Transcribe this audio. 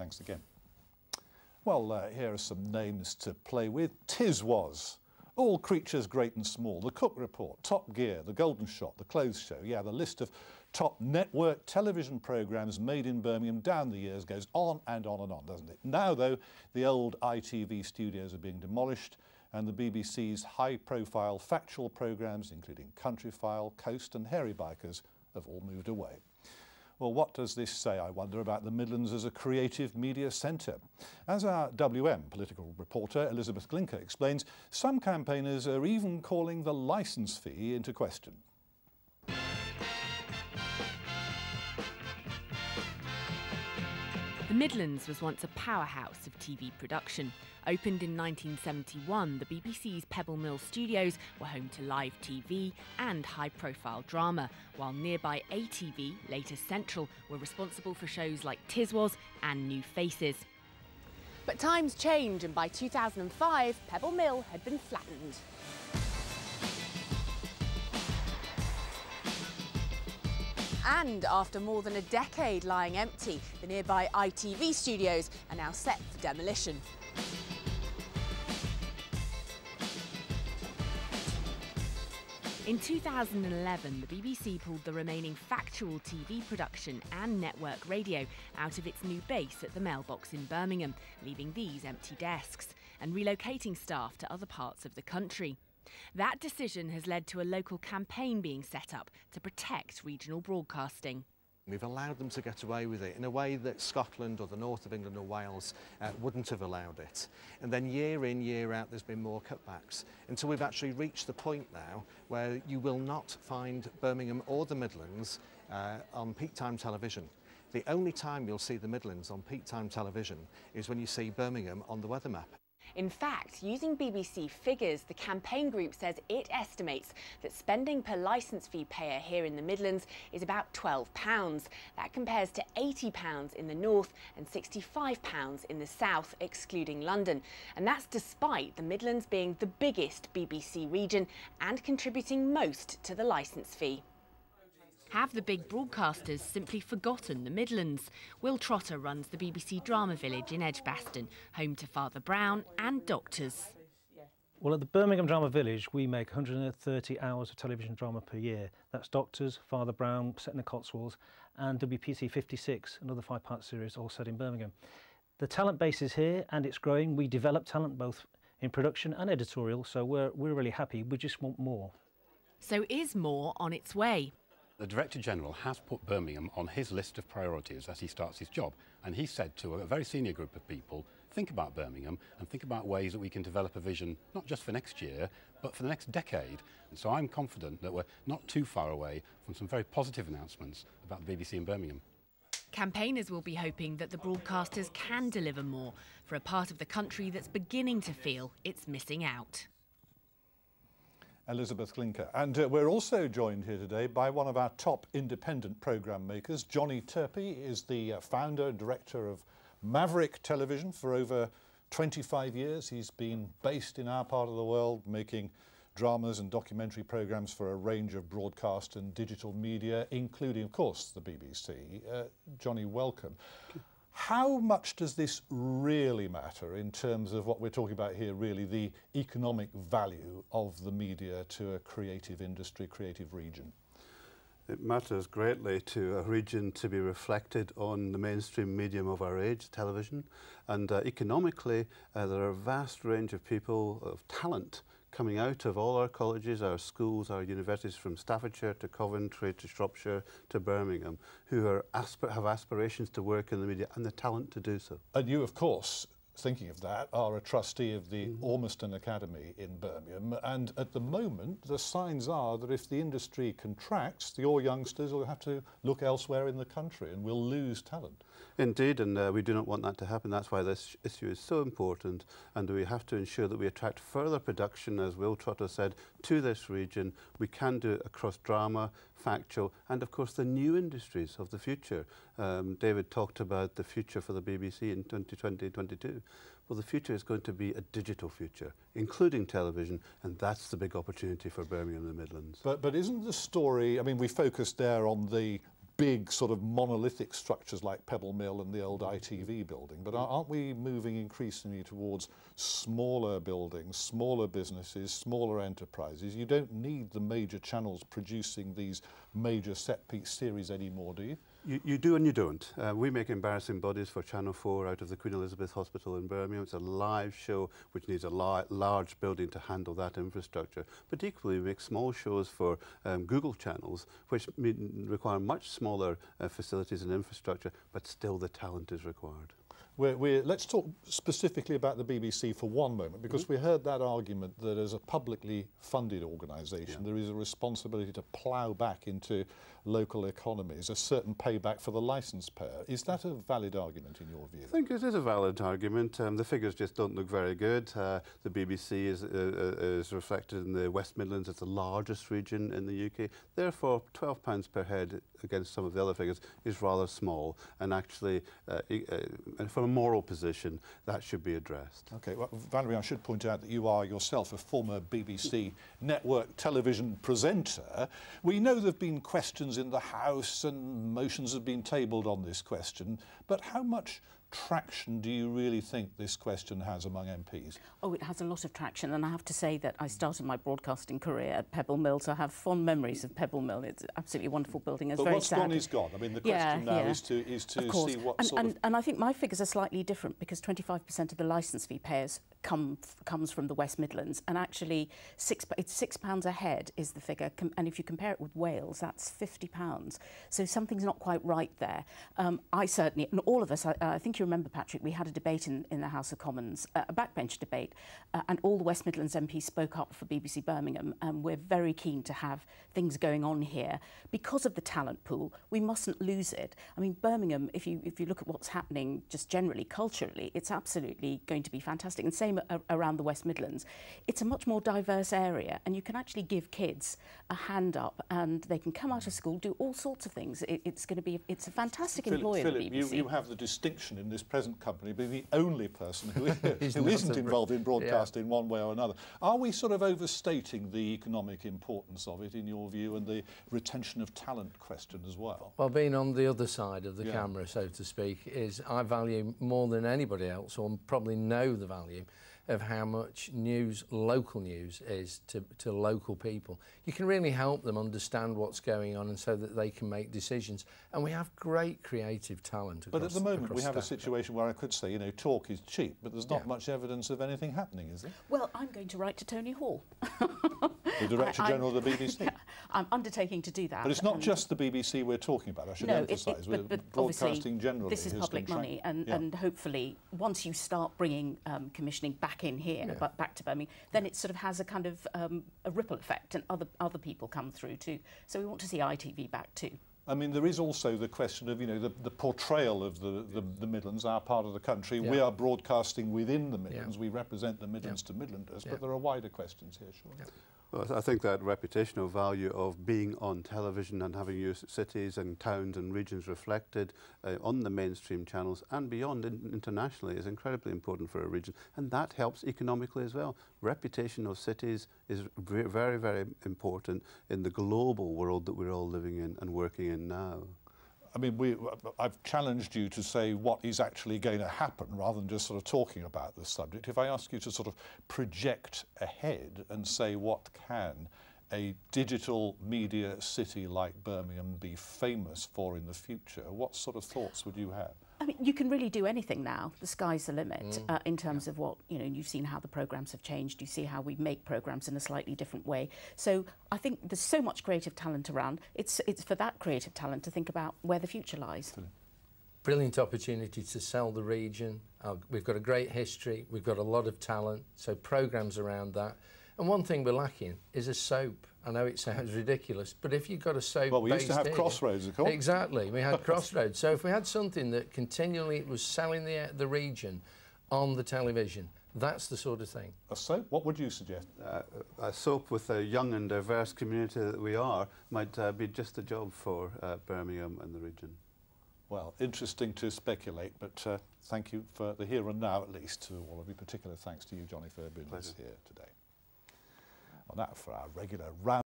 Thanks again. Well, here are some names to play with. Tiswas, All Creatures Great and Small, The Cook Report, Top Gear, The Golden Shot, The Clothes Show. Yeah, the list of top network television programmes made in Birmingham down the years goes on and on and on, doesn't it? Now, though, the old ITV studios are being demolished and the BBC's high-profile factual programmes, including Countryfile, Coast and Hairy Bikers, have all moved away. Well, what does this say, I wonder, about the Midlands as a creative media centre? As our WM political reporter Elizabeth Glinker explains, some campaigners are even calling the licence fee into question. The Midlands was once a powerhouse of TV production. Opened in 1971, the BBC's Pebble Mill studios were home to live TV and high-profile drama, while nearby ATV, later Central, were responsible for shows like Tiswas and New Faces. But times change, and by 2005, Pebble Mill had been flattened. And after more than a decade lying empty, the nearby ITV studios are now set for demolition. In 2011, the BBC pulled the remaining factual TV production and network radio out of its new base at the Mailbox in Birmingham, leaving these empty desks and relocating staff to other parts of the country. That decision has led to a local campaign being set up to protect regional broadcasting. We've allowed them to get away with it in a way that Scotland or the north of England or Wales wouldn't have allowed it. And then year in, year out, there's been more cutbacks until we've actually reached the point now where you will not find Birmingham or the Midlands on peak time television. The only time you'll see the Midlands on peak time television is when you see Birmingham on the weather map. In fact, using BBC figures, the campaign group says it estimates that spending per licence fee payer here in the Midlands is about £12. That compares to £80 in the north and £65 in the south, excluding London. And that's despite the Midlands being the biggest BBC region and contributing most to the licence fee. Have the big broadcasters simply forgotten the Midlands? Will Trotter runs the BBC Drama Village in Edgbaston, home to Father Brown and doctors. Well, at the Birmingham Drama Village, we make 130 hours of television drama per year. That's Doctors, Father Brown, set in the Cotswolds, and WPC 56, another 5-part series, all set in Birmingham. The talent base is here and it's growing. We develop talent both in production and editorial, so we're really happy. We just want more. So is more on its way? The Director General has put Birmingham on his list of priorities as he starts his job, and he said to a very senior group of people, think about Birmingham and think about ways that we can develop a vision not just for next year but for the next decade. And so I'm confident that we're not too far away from some very positive announcements about the BBC in Birmingham. Campaigners will be hoping that the broadcasters can deliver more for a part of the country that's beginning to feel it's missing out. Elizabeth Glinker. And we're also joined here today by one of our top independent programme makers. Johnny Turpey is the founder and director of Maverick Television for over 25 years. He's been based in our part of the world, making dramas and documentary programmes for a range of broadcast and digital media, including, of course, the BBC. Johnny, welcome. How much does this really matter in terms of what we're talking about here, really the economic value of the media to a creative industry, creative region? It matters greatly to a region to be reflected on the mainstream medium of our age, television, and economically there are a vast range of people of talent coming out of all our colleges, our schools, our universities, from Staffordshire to Coventry to Shropshire to Birmingham, who are have aspirations to work in the media and the talent to do so. And you, of course, thinking of that, are a trustee of the Ormiston Academy in Birmingham, and at the moment the signs are that if the industry contracts, your youngsters will have to look elsewhere in the country and we'll lose talent. Indeed, and we do not want that to happen. That's why this issue is so important, and we have to ensure that we attract further production, as Will Trotter said, to this region. We can do it across drama, factual, and of course the new industries of the future. David talked about the future for the BBC in 2020-22. Well, the future is going to be a digital future, including television, and that's the big opportunity for Birmingham and the Midlands. But isn't the story, I mean, we focused there on the big sort of monolithic structures like Pebble Mill and the old ITV building, but aren't we moving increasingly towards smaller buildings, smaller businesses, smaller enterprises? You don't need the major channels producing these major set-piece series anymore, do you? You do and you don't. We make embarrassing bodies for Channel 4 out of the Queen Elizabeth Hospital in Birmingham. It's a live show which needs a large building to handle that infrastructure. But equally, we make small shows for Google channels which require much smaller facilities and infrastructure, but still the talent is required. Let's talk specifically about the BBC for one moment, because we heard that argument that as a publicly funded organisation there is a responsibility to plough back into local economies, a certain payback for the licence payer. Is that a valid argument in your view? I think it is a valid argument. The figures just don't look very good. The BBC is reflected in the West Midlands as the largest region in the UK. Therefore, £12 per head against some of the other figures is rather small, and actually from a moral position that should be addressed. Okay, well, Valerie, I should point out that you are yourself a former BBC network television presenter. We know there have been questions in the House and motions have been tabled on this question, but how much traction do you really think this question has among MPs? Oh, it has a lot of traction, and I have to say that I started my broadcasting career at Pebble Mill, so I have fond memories of Pebble Mill. It's an absolutely wonderful building. It's but very what's sad. gone is gone. I mean, the question now is to see what And I think my figures are slightly different, because 25% of the licence fee payers comes from the West Midlands, and actually it's £6 a head is the figure, and if you compare it with Wales, that's £50. So something's not quite right there. I certainly, and all of us, I think you remember, Patrick, we had a debate in the House of Commons, a backbench debate, and all the West Midlands MPs spoke up for BBC Birmingham, and we're very keen to have things going on here. Because of the talent pool, we mustn't lose it. I mean, Birmingham, if you look at what's happening just generally, culturally, it's absolutely going to be fantastic. And same around the West Midlands. It's a much more diverse area, and you can actually give kids a hand up, and they can come out of school, do all sorts of things. It's a fantastic employer, Philip, the BBC. you have the distinction in this present company being the only person who isn't involved in broadcasting in one way or another. Are we sort of overstating the economic importance of it, in your view, and the retention of talent question as well? Well, being on the other side of the camera, so to speak, is I value more than anybody else, or probably know the value of how much news, local news, is to local people. You can really help them understand what's going on, and so that they can make decisions. And we have great creative talent across. But at the moment we have a situation where I could say, you know, talk is cheap, but there's not much evidence of anything happening, is there? Well, I'm going to write to Tony Hall. The Director General of the BBC? Yeah, I'm undertaking to do that. But it's not just the BBC we're talking about, I should emphasise. We're broadcasting generally. This is public money, and hopefully once you start bringing commissioning back in here, back to Birmingham, then it sort of has a kind of a ripple effect, and other people come through too. So we want to see ITV back too. I mean, there is also the question of, you know, the portrayal of the Midlands, our part of the country. We are broadcasting within the Midlands. We represent the Midlands to Midlanders, but there are wider questions here, sure. Well, I think that reputational value of being on television and having your cities and towns and regions reflected on the mainstream channels and beyond internationally is incredibly important for a region, and that helps economically as well. Reputation of cities is very, very important in the global world that we're all living in and working in now. I mean, I've challenged you to say what is actually going to happen rather than just sort of talking about the subject. If I ask you to sort of project ahead and say what can a digital media city like Birmingham be famous for in the future, what sort of thoughts would you have? I mean, you can really do anything now. The sky's the limit in terms of what, you know, you've seen how the programmes have changed. You see how we make programmes in a slightly different way. So I think there's so much creative talent around. It's for that creative talent to think about where the future lies. Brilliant opportunity to sell the region. We've got a great history. We've got a lot of talent. So programmes around that. And one thing we're lacking is a soap. I know it sounds ridiculous, but if you've got a soap... Well, we used to have Crossroads, of course. Exactly, we had Crossroads. So if we had something that continually was selling the region on the television, that's the sort of thing. A soap? What would you suggest? A soap with a young and diverse community that we are might be just the job for Birmingham and the region. Well, interesting to speculate, but thank you for the here and now, at least, to all of you. Particular thanks to you, Johnny, for being with us here today. Well, now for our regular round.